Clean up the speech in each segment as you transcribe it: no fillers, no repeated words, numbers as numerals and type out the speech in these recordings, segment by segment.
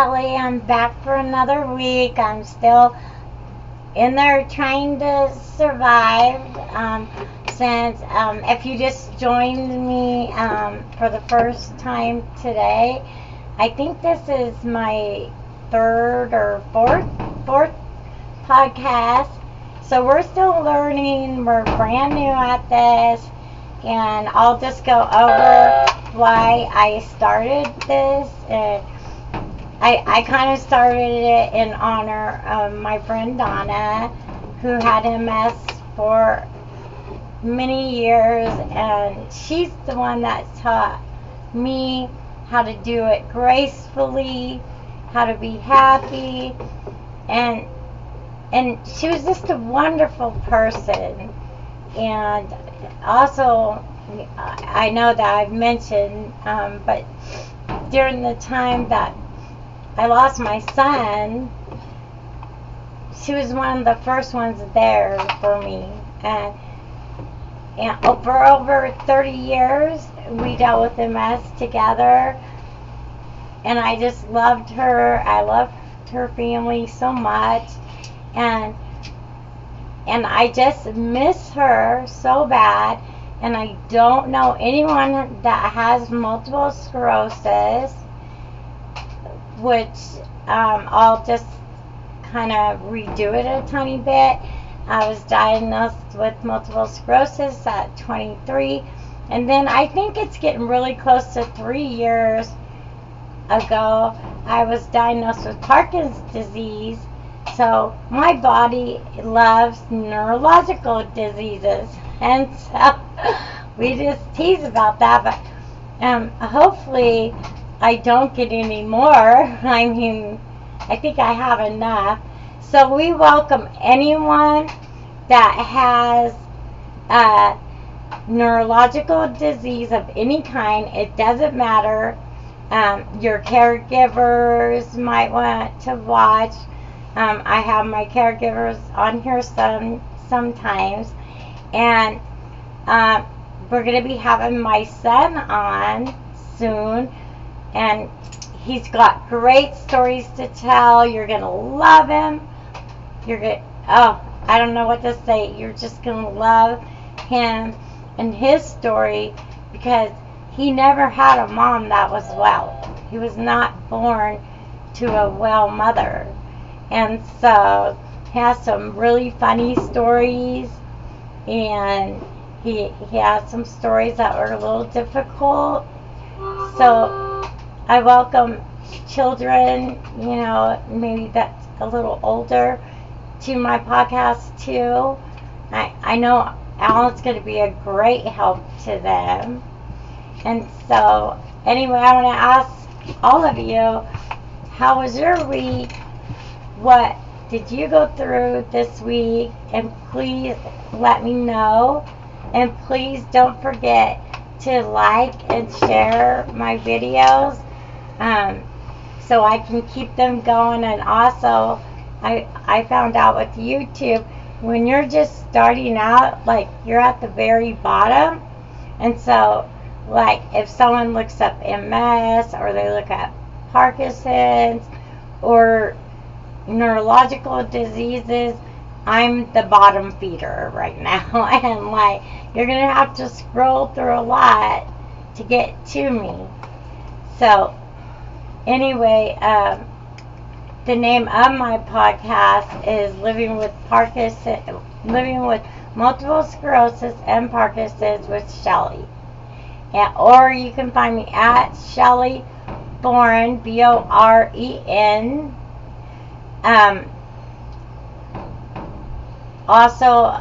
Shelly. I'm back for another week. I'm still in there trying to survive. Since if you just joined me for the first time today, I think this is my third or fourth podcast. So we're still learning. We're brand new at this, and I'll just go over why I started this. I kind of started it in honor of my friend Donna, who had MS for many years, and she's the one that taught me how to do it gracefully, how to be happy, and she was just a wonderful person. And also, I know that I've mentioned, but during the time that I lost my son, she was one of the first ones there for me. And for over 30 years, we dealt with MS together. And I just loved her. I loved her family so much. And I just miss her so bad. And I don't know anyone that has multiple sclerosis, which I'll just kind of redo it a tiny bit. I was diagnosed with multiple sclerosis at 23, and then I think it's getting really close to 3 years ago, I was diagnosed with Parkinson's disease. So my body loves neurological diseases, and so we just tease about that, but hopefully I don't get any more. I mean, I think I have enough. So we welcome anyone that has neurological disease of any kind. It doesn't matter. Your caregivers might want to watch. I have my caregivers on here sometimes. And we're going to be having my son on soon. And he's got great stories to tell. You're going to love him. I don't know what to say. You're just going to love him and his story, because he never had a mom that was well. He was not born to a well mother. And so he has some really funny stories, and he has some stories that were a little difficult. So I welcome children, maybe that's a little older, to my podcast too. I know Alan's going to be a great help to them. And so anyway, I want to ask all of you, how was your week? What did you go through this week? And please let me know. And please don't forget to like and share my videos, so I can keep them going. And also, I found out with YouTube, when you're just starting out, like, you're at the very bottom. And so, like, if someone looks up MS, or they look up Parkinson's or neurological diseases, I'm the bottom feeder right now. And like, you're gonna have to scroll through a lot to get to me. So anyway, the name of my podcast is Living with Multiple Sclerosis and Parkinson's with Shelly. Or you can find me at Shelly Boren, Boren. Also,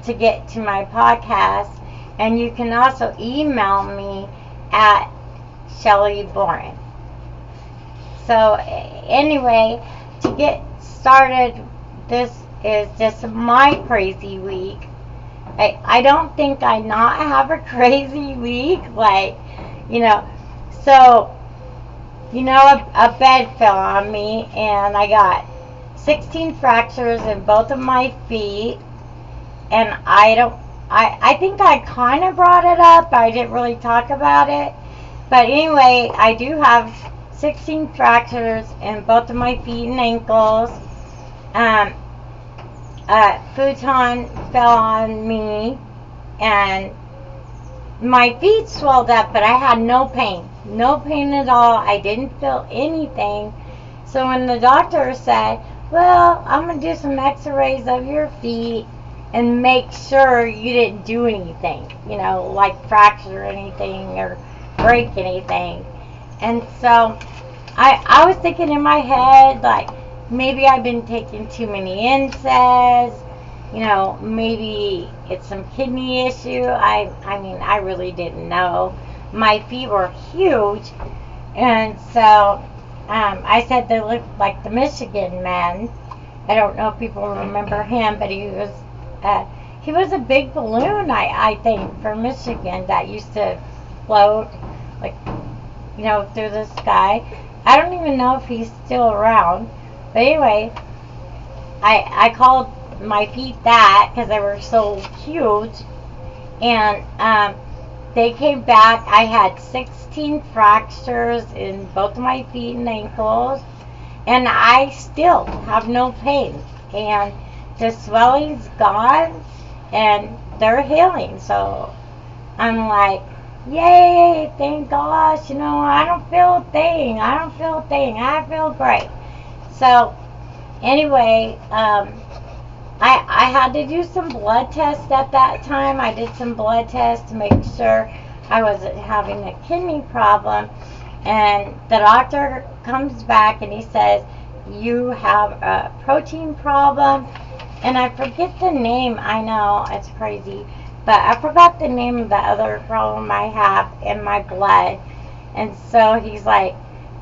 to get to my podcast, and you can also email me at Shelly Boren. So anyway, to get started, this is just my crazy week. I don't think I not have a crazy week, so, a bed fell on me, and I got 16 fractures in both of my feet, and I think I kind of brought it up, but I didn't really talk about it. But anyway, I do have 16 fractures in both of my feet and ankles. A futon fell on me, and my feet swelled up, but I had no pain. No pain at all. I didn't feel anything. So when the doctor said, well, I'm going to do some x-rays of your feet and make sure you didn't do anything, like fracture anything or break anything. And so I was thinking in my head, like, maybe I've been taking too many NSAIDs, maybe it's some kidney issue. I mean, I really didn't know. My feet were huge, and so I said they looked like the Michigan Man. I don't know if people remember him, but he was a big balloon, I think, from Michigan that used to float, like, through the sky. I don't even know if he's still around. But anyway, I called my feet that because they were so huge. And they came back. I had 16 fractures in both of my feet and ankles. And I still have no pain. And the swelling's gone. And they're healing. So I'm like, yay, thank gosh. I don't feel a thing. I feel great. So anyway, I had to do some blood tests at that time. I did some blood tests to make sure I wasn't having a kidney problem. And the doctor comes back and he says, you have a protein problem. And I forget the name. I know, it's crazy. But I forgot the name of the other problem I have in my blood. And so he's like,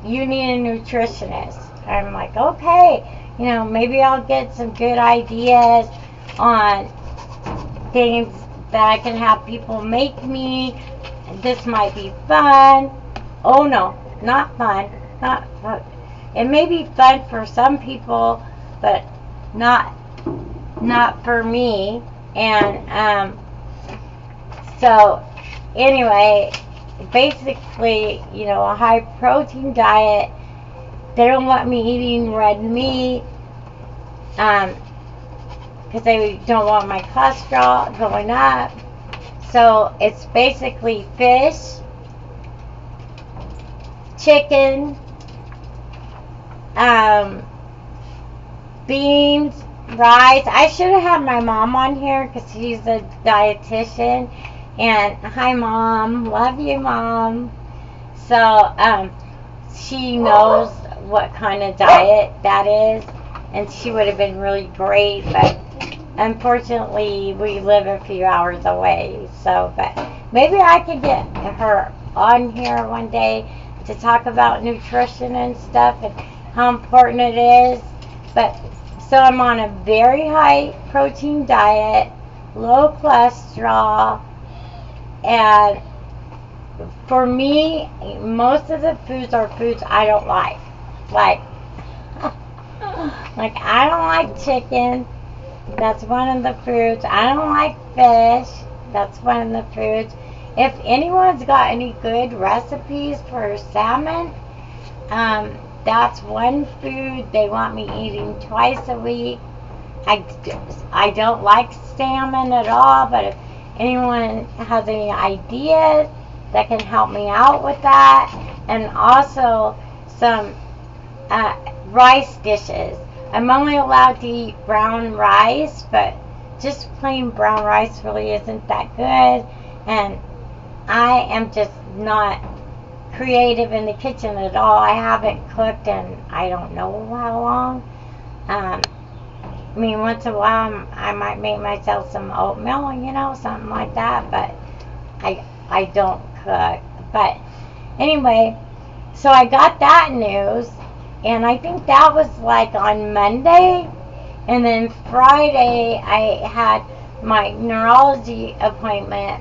you need a nutritionist. I'm like, okay, maybe I'll get some good ideas on things that I can have people make me. This might be fun. Oh no, not fun. Not fun. It may be fun for some people, but not for me. And so anyway, basically, a high protein diet. They don't want me eating red meat because they don't want my cholesterol going up. So it's basically fish, chicken, beans, rice. I should have had my mom on here because she's a dietitian. And hi, Mom. Love you, Mom. So she knows what kind of diet that is, and she would have been really great, but unfortunately we live a few hours away. So, but maybe I could get her on here one day to talk about nutrition and stuff and how important it is. But so I'm on a very high protein diet, low cholesterol, and for me, most of the foods are foods I don't like. Like I don't like chicken. That's one of the foods. I don't like fish. That's one of the foods. If anyone's got any good recipes for salmon, that's one food they want me eating twice a week. I don't like salmon at all, but if anyone has any ideas that can help me out with that, and also some rice dishes. I'm only allowed to eat brown rice, but just plain brown rice really isn't that good, and I am just not creative in the kitchen at all. I haven't cooked in I don't know how long. I mean, once in a while I might make myself some oatmeal, something like that, but I don't cook. But anyway, so I got that news, and I think that was like on Monday, and then Friday I had my neurology appointment,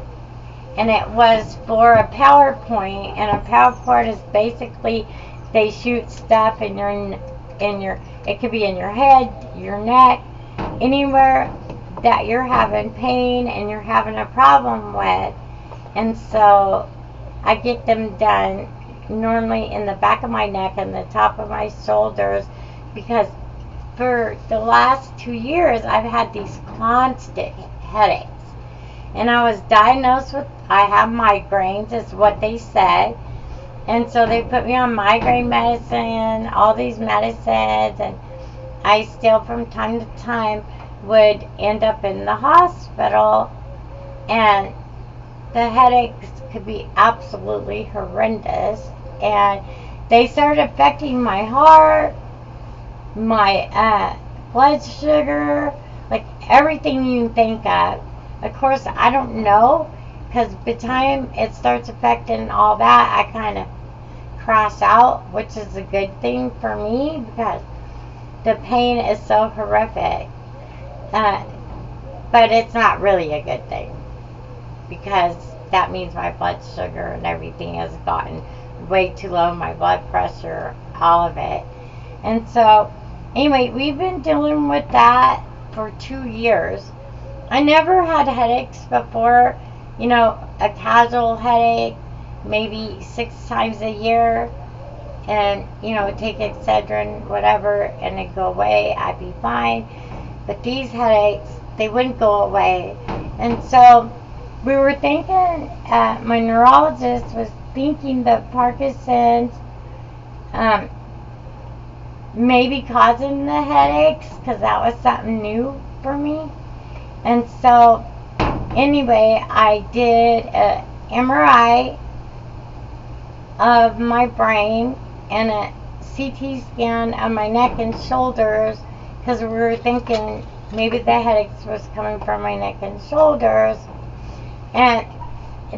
and it was for a PowerPoint, and a PowerPoint is basically they shoot stuff in your it could be in your head, your neck, anywhere that you're having pain and you're having a problem with. And so I get them done normally in the back of my neck and the top of my shoulders, because for the last 2 years I've had these constant headaches. And I was diagnosed with, I have migraines, is what they said. And so they put me on migraine medicine, all these medicines, and I still from time to time would end up in the hospital, and the headaches could be absolutely horrendous. And they started affecting my heart, my blood sugar, like everything you can think of. Of course, I don't know, because by the time it starts affecting all that, I kind of crash out, which is a good thing for me because the pain is so horrific. But it's not really a good thing, because that means my blood sugar and everything has gotten way too low, my blood pressure, all of it. And so, anyway, we've been dealing with that for 2 years. I never had headaches before, a casual headache, maybe 6 times a year, and, take Excedrin, whatever, and it'd go away, I'd be fine. But these headaches, they wouldn't go away. And so, we were thinking, my neurologist was thinking that Parkinson's maybe causing the headaches, because that was something new for me. And so, anyway, I did an MRI of my brain and a CT scan of my neck and shoulders, because we were thinking maybe the headaches was coming from my neck and shoulders. And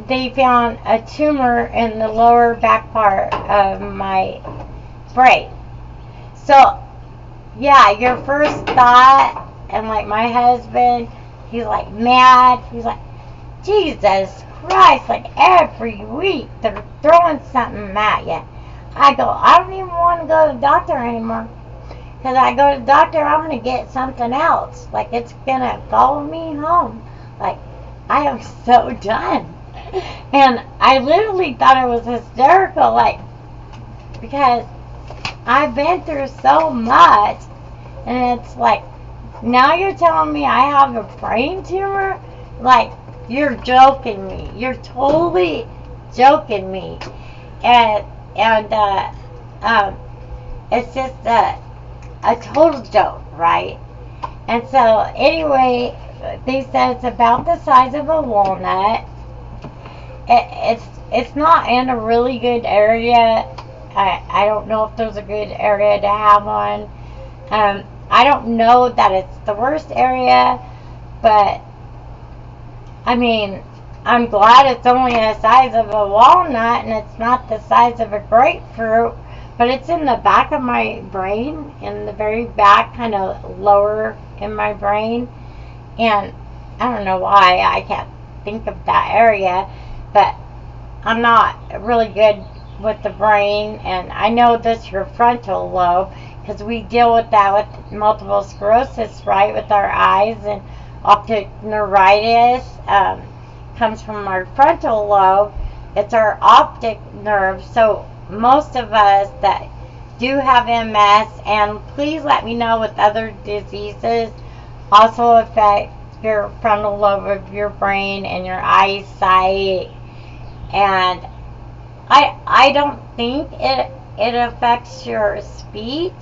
they found a tumor in the lower back part of my brain. So, yeah, your first thought, and like my husband, he's like mad. He's like, Jesus Christ, like every week they're throwing something at you. I go, I don't even want to go to the doctor anymore. Because I go to the doctor, I'm going to get something else. Like, it's going to follow me home. Like, I am so done. And I literally thought it was hysterical, like, because I've been through so much, and it's like, now you're telling me I have a brain tumor? Like, you're joking me. You're totally joking me. And it's just a total joke, right? And so, anyway, they said it's about the size of a walnut. It's not in a really good area. I don't know if there's a good area to have one. I don't know that it's the worst area, but I mean, I'm glad it's only the size of a walnut and it's not the size of a grapefruit, but it's in the back of my brain, in the very back, kind of lower in my brain, and I don't know why I can't think of that area, but I'm not really good with the brain, and I know this your frontal lobe, because we deal with that with multiple sclerosis, right, with our eyes, and optic neuritis comes from our frontal lobe. It's our optic nerve. So most of us that do have MS, and please let me know with other diseases, also affect your frontal lobe of your brain and your eyesight. And I don't think it affects your speech.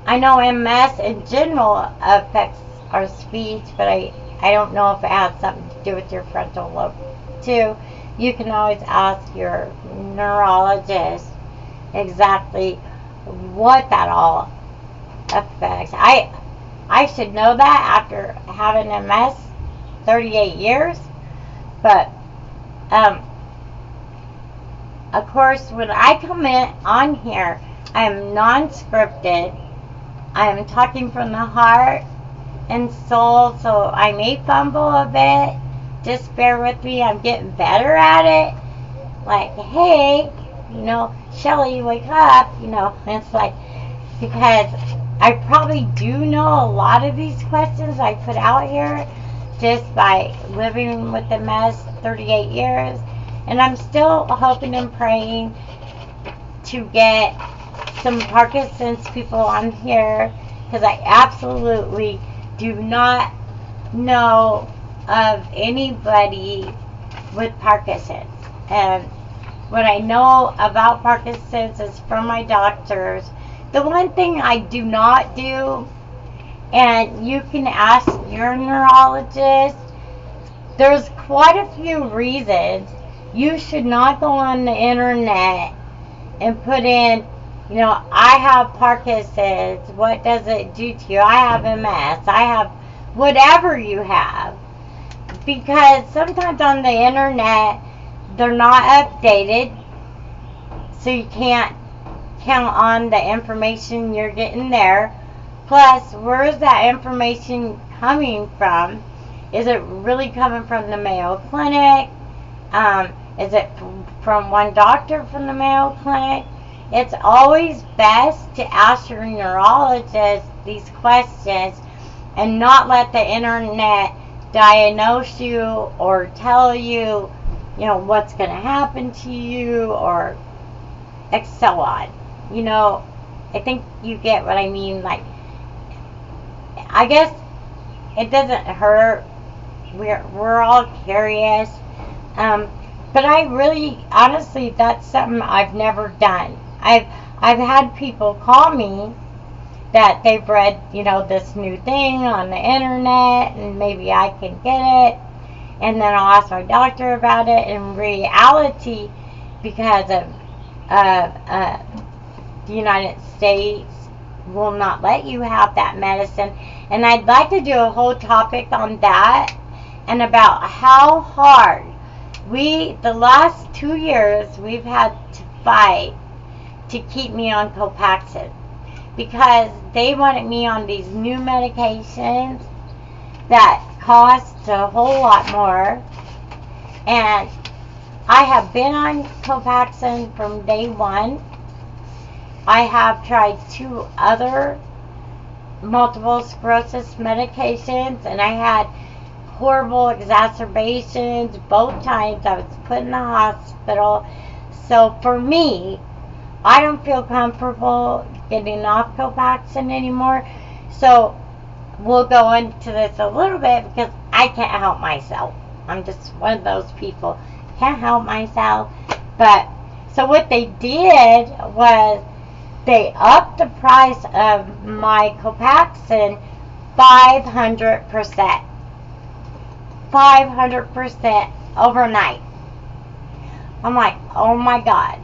I know MS in general affects our speech, but I don't know if it has something to do with your frontal lobe too. You can always ask your neurologist exactly what that all affects. I should know that after having MS 38 years, but of course, when I come in on here, I am non-scripted. I am talking from the heart and soul, so I may fumble a bit. Just bear with me. I'm getting better at it. Like, hey, Shelly, wake up. It's like, because I probably do know a lot of these questions I put out here just by living with MS 38 years. And I'm still hoping and praying to get some Parkinson's people on here, because I absolutely do not know of anybody with Parkinson's. And what I know about Parkinson's is from my doctors. The one thing I do not do, and you can ask your neurologist, there's quite a few reasons you should not go on the internet and put in, I have Parkinson's, what does it do to you? I have MS, I have whatever you have. Because sometimes on the internet, they're not updated, so you can't count on the information you're getting there. Plus, where is that information coming from? Is it really coming from the Mayo Clinic? Is it from one doctor from the Mayo Clinic? It's always best to ask your neurologist these questions and not let the internet diagnose you or tell you, what's going to happen to you or so on. I think you get what I mean. Like, I guess it doesn't hurt. We're all curious. But I really, honestly, that's something I've never done. I've had people call me that they've read, this new thing on the internet, and maybe I can get it. And then I'll ask my doctor about it. In reality, because of the United States will not let you have that medicine. And I'd like to do a whole topic on that and about how hard the last 2 years, we've had to fight to keep me on Copaxone, because they wanted me on these new medications that cost a whole lot more. And I have been on Copaxone from day one. I have tried 2 other multiple sclerosis medications, and I had horrible exacerbations both times. I was put in the hospital. So for me, I don't feel comfortable getting off Copaxone anymore. So we'll go into this a little bit, because I can't help myself. I'm just one of those people. Can't help myself. But so what they did was they upped the price of my Copaxone 500%. 500% overnight. I'm like, oh my God,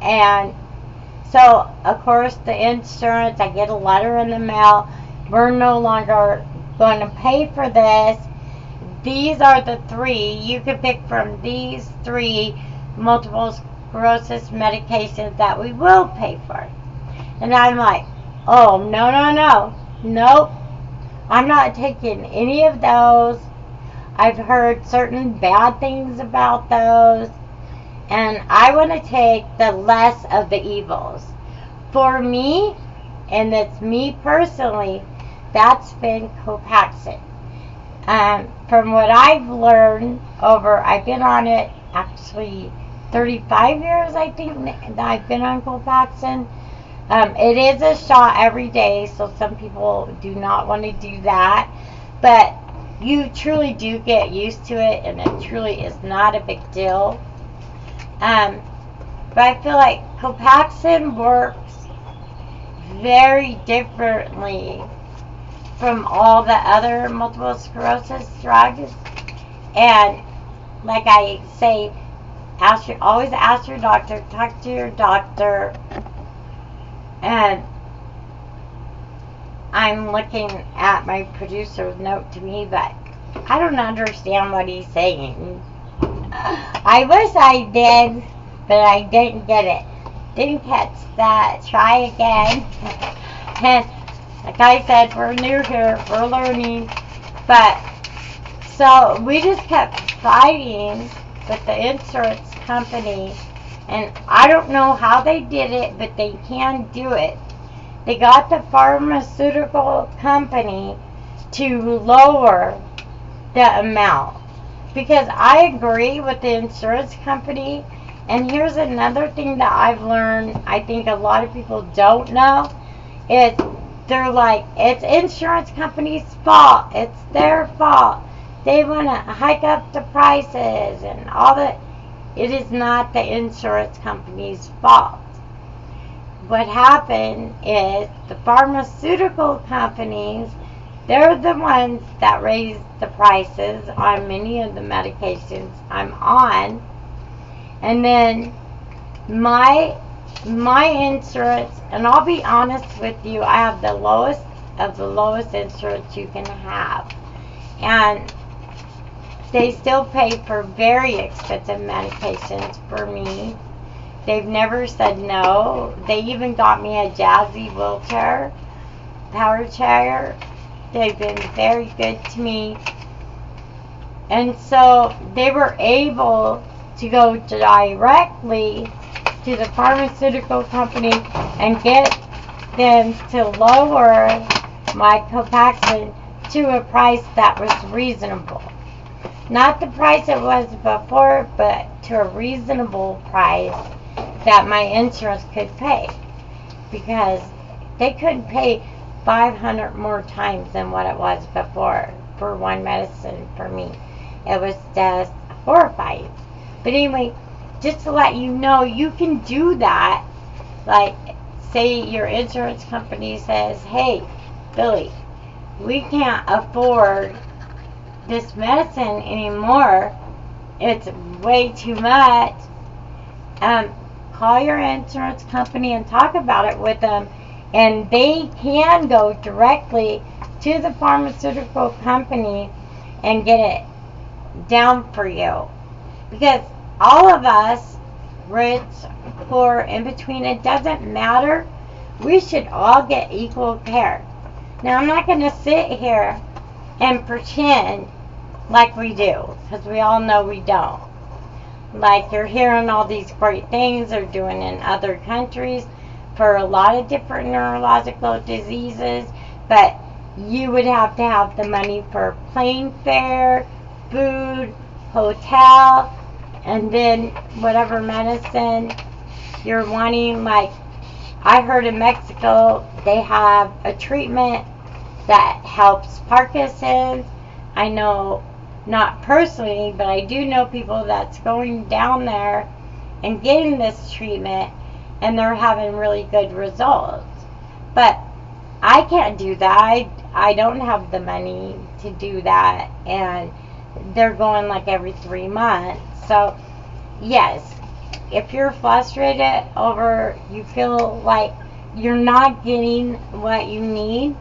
and so of course the insurance, I get a letter in the mail, we're no longer going to pay for this. These are the 3, you can pick from these 3 multiple sclerosis medications that we will pay for. And I'm like, oh, nope, I'm not taking any of those. I've heard certain bad things about those, and I want to take the less of the evils. For me, and it's me personally, that's been Copaxone. From what I've learned I've been on it actually 35 years, I think, that I've been on Copaxone. It is a shot every day, so some people do not want to do that, but you truly do get used to it, and it truly is not a big deal. But I feel like Copaxone works very differently from all the other multiple sclerosis drugs. And like I say, always ask your doctor, talk to your doctor. And I'm looking at my producer's note to me, but I don't understand what he's saying. I wish I did, but I didn't get it. Didn't catch that. Try again. And like I said, we're new here. We're learning. But so we just kept fighting with the insurance company. And I don't know how they did it, but they can do it. They got the pharmaceutical company to lower the amount. Because I agree with the insurance company, And here's another thing that I've learned, I think a lot of people don't know, is they're like, it's insurance company's fault. It's their fault. They want to hike up the prices and all that. It is not the insurance company's fault. What happened is the pharmaceutical companies, they're the ones that raised the prices on many of the medications I'm on. And then my insurance, and I'll be honest with you, I have the lowest of the lowest insurance you can have. And they still pay for very expensive medications for me. They've never said no. They even got me a Jazzy wheelchair, power chair. They've been very good to me. And so they were able to go directly to the pharmaceutical company and get them to lower my Copaxone to a price that was reasonable. Not the price it was before, but to a reasonable price that my insurance could pay. Because they couldn't pay 500 more times than what it was before for one medicine for me. It was just horrifying. But anyway, just to let you know, you can do that. Like, say your insurance company says, hey, Billy, we can't afford this medicine anymore. It's way too much. Call your insurance company and talk about it with them. And they can go directly to the pharmaceutical company and get it down for you. Because all of us, rich, poor, in between, it doesn't matter. We should all get equal care. Now, I'm not going to sit here and pretend like we do, because we all know we don't. Like, you're hearing all these great things they're doing in other countries for a lot of different neurological diseases, but you would have to have the money for plane fare, food, hotel, and then whatever medicine you're wanting. Like, I heard in Mexico they have a treatment that helps Parkinson's. I know, not personally, but I do know people that's going down there and getting this treatment, and they're having really good results. But I can't do that. I don't have the money to do that, and they're going like every 3 months. So yes, if you're frustrated over, you feel like you're not getting what you need,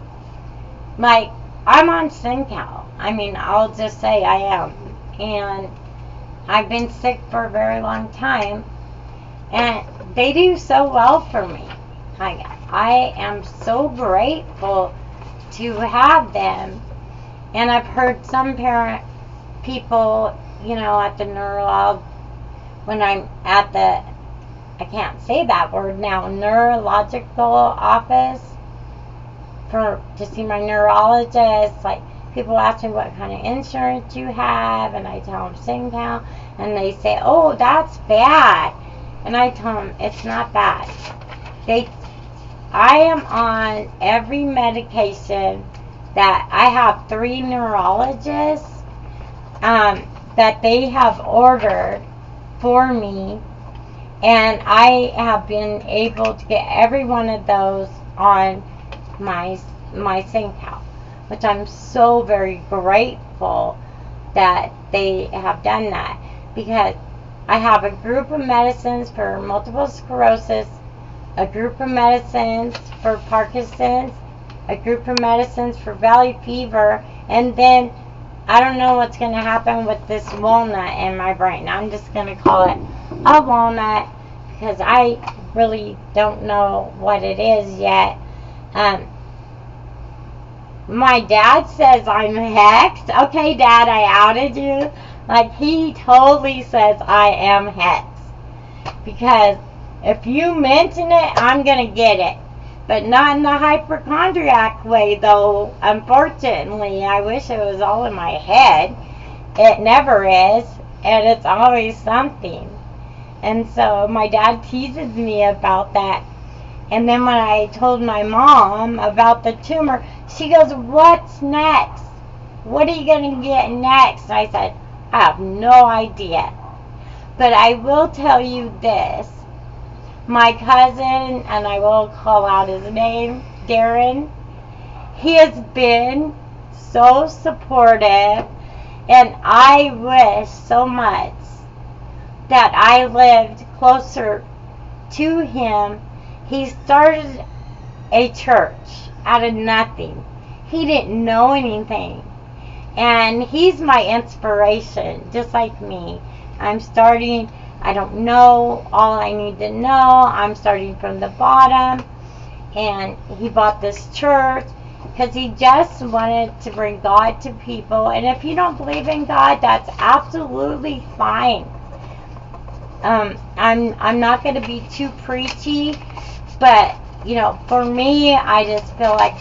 like, I'm on SynCal. I mean, I'll just say I am. And I've been sick for a very long time, and they do so well for me. I am so grateful to have them. And I've heard some people, at the when I'm at the, I can't say that word now, neurological office to see my neurologist. Like, people ask me what kind of insurance you have, and I tell them SynCal, and they say, oh, that's bad. And I tell them, it's not bad. I am on every medication that I have 3 neurologists that they have ordered for me, and I have been able to get every one of those on my SynCal, which I'm so very grateful that they have done that, because I have a group of medicines for multiple sclerosis, a group of medicines for Parkinson's, a group of medicines for valley fever, and then I don't know what's going to happen with this walnut in my brain. I'm just going to call it a walnut, because I really don't know what it is yet. My dad says I'm hexed. Okay, Dad, I outed you. Like, he totally says I am hexed. Because if you mention it, I'm going to get it. But not in the hypochondriac way, though, unfortunately. I wish it was all in my head. It never is, and it's always something. And so my dad teases me about that. And then when I told my mom about the tumor, she goes, "What's next? What are you going to get next?" And I said, "I have no idea. But I will tell you this. My cousin," and I will call out his name, Darren, he has been so supportive, and I wish so much that I lived closer to him. He started a church out of nothing. He didn't know anything. And he's my inspiration, just like me. I'm starting, I don't know all I need to know. I'm starting from the bottom. And he bought this church because he just wanted to bring God to people. And if you don't believe in God, that's absolutely fine. I'm not going to be too preachy, but for me, I just feel like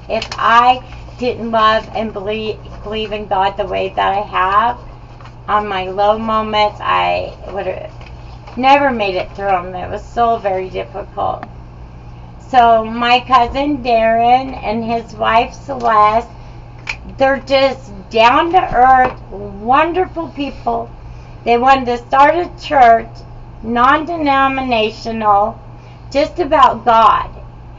if I didn't love and believe in God the way that I have, on my low moments, I would have never made it through them. It was so very difficult. So my cousin Darren and his wife Celeste, they're just down to earth, wonderful people. They wanted to start a church, non-denominational, just about God.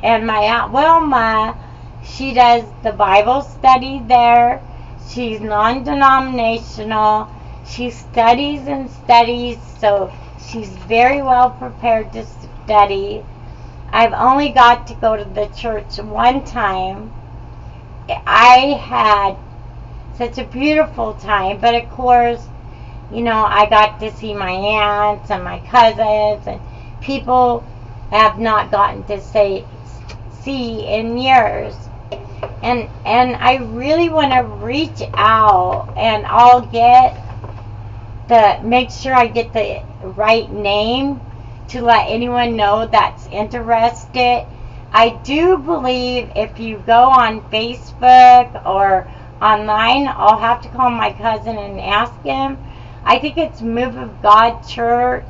And my Aunt Wilma, she does the Bible study there. She's non-denominational. She studies and studies, so she's very well prepared to study. I've only got to go to the church one time. I had such a beautiful time, but of course, I got to see my aunts and my cousins and people I have not gotten to see in years. And I really want to reach out, and I'll make sure I get the right name to let anyone know that's interested. I do believe if you go on Facebook or online, I'll have to call my cousin and ask him. I think it's Move of God Church.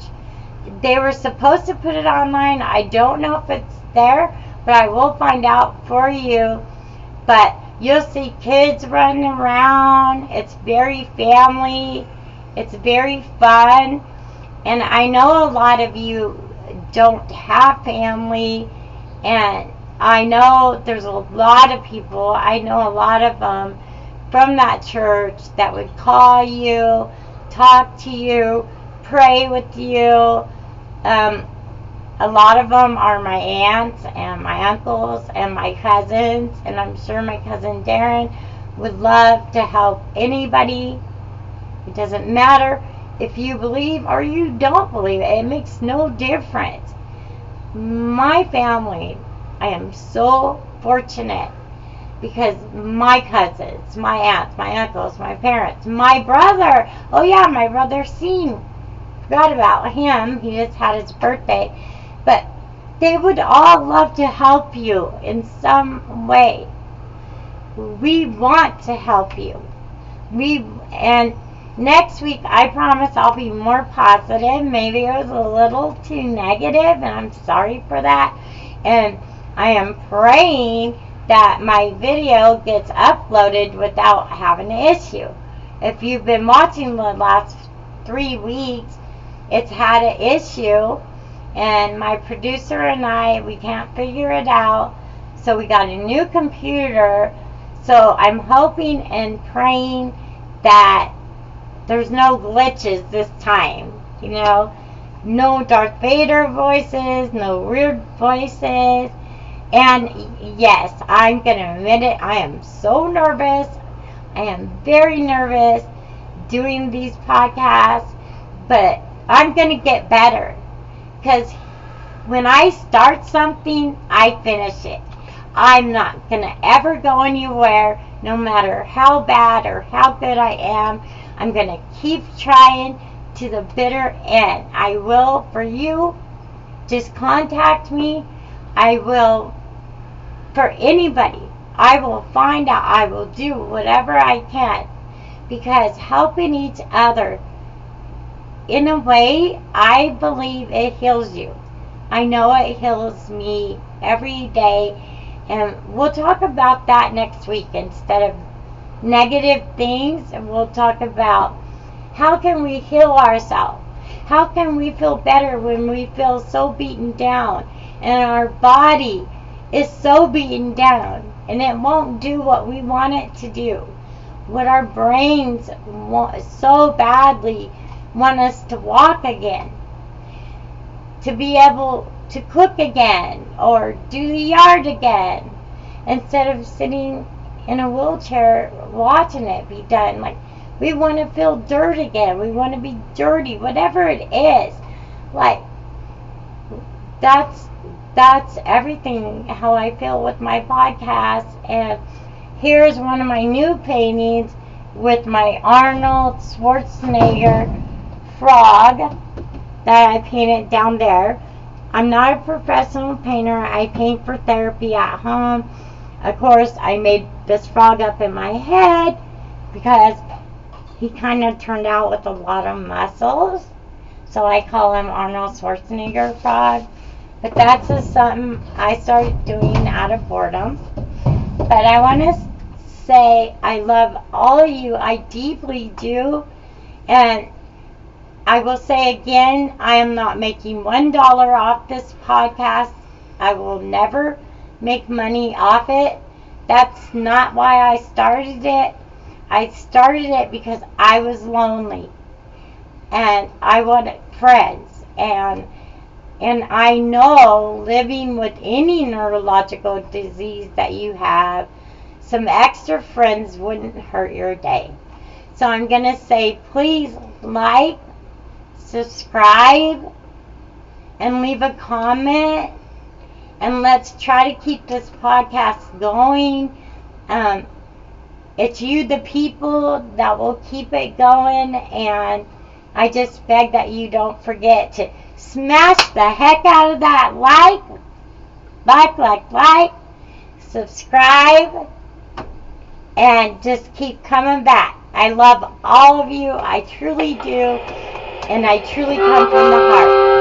They were supposed to put it online. I don't know if it's there, but I will find out for you. But you'll see kids running around. It's very family. It's very fun. And I know a lot of you don't have family. And I know there's a lot of people. I know a lot of them from that church that would call you, talk to you, pray with you. A lot of them are my aunts and my uncles and my cousins, and I'm sure my cousin Darren would love to help anybody. It doesn't matter if you believe or you don't believe. It makes no difference. My family, I am so fortunate because my cousins, my aunts, my uncles, my parents, my brother, oh yeah, my brother Sean, forgot about him, he just had his birthday, but they would all love to help you in some way. We want to help you. And next week, I promise I'll be more positive. Maybe it was a little too negative, and I'm sorry for that. And I am praying that my video gets uploaded without having an issue. If you've been watching the last 3 weeks, it's had an issue, and my producer and I, we can't figure it out, so we got a new computer. So I'm hoping and praying that there's no glitches this time, no Darth Vader voices, no weird voices. And yes, I'm going to admit it, I am so nervous. I am very nervous doing these podcasts, but I'm going to get better. Because when I start something, I finish it. I'm not going to ever go anywhere, no matter how bad or how good I am. I'm going to keep trying to the bitter end. I will, for you, just contact me. I will, for anybody, I will find out. I will do whatever I can. Because helping each other in a way, I believe it heals you. I know it heals me every day. And we'll talk about that next week instead of negative things. And we'll talk about how can we heal ourselves? How can we feel better when we feel so beaten down and our body is so beaten down and it won't do what we want it to do? What our brains want so badly want us to walk again, to be able to cook again or do the yard again instead of sitting in a wheelchair watching it be done. Like, we want to feel dirt again. We want to be dirty, whatever it is. Like, that's everything how I feel with my podcast. And here's one of my new paintings with my Arnold Schwarzenegger frog that I painted down there. I'm not a professional painter. I paint for therapy at home. Of course, I made this frog up in my head because he kind of turned out with a lot of muscles. So I call him Arnold Schwarzenegger frog. But that's just something I started doing out of boredom. But I want to say I love all of you. I deeply do. And I will say again, I am not making $1 off this podcast. I will never make money off it. That's not why I started it. I started it because I was lonely and I wanted friends, and I know living with any neurological disease that you have, some extra friends wouldn't hurt your day. So I'm going to say, please like, subscribe, and leave a comment, and let's try to keep this podcast going. It's you, the people, that will keep it going, and I just beg that you don't forget to smash the heck out of that like, subscribe, and just keep coming back. I love all of you. I truly do, and I truly come from the heart.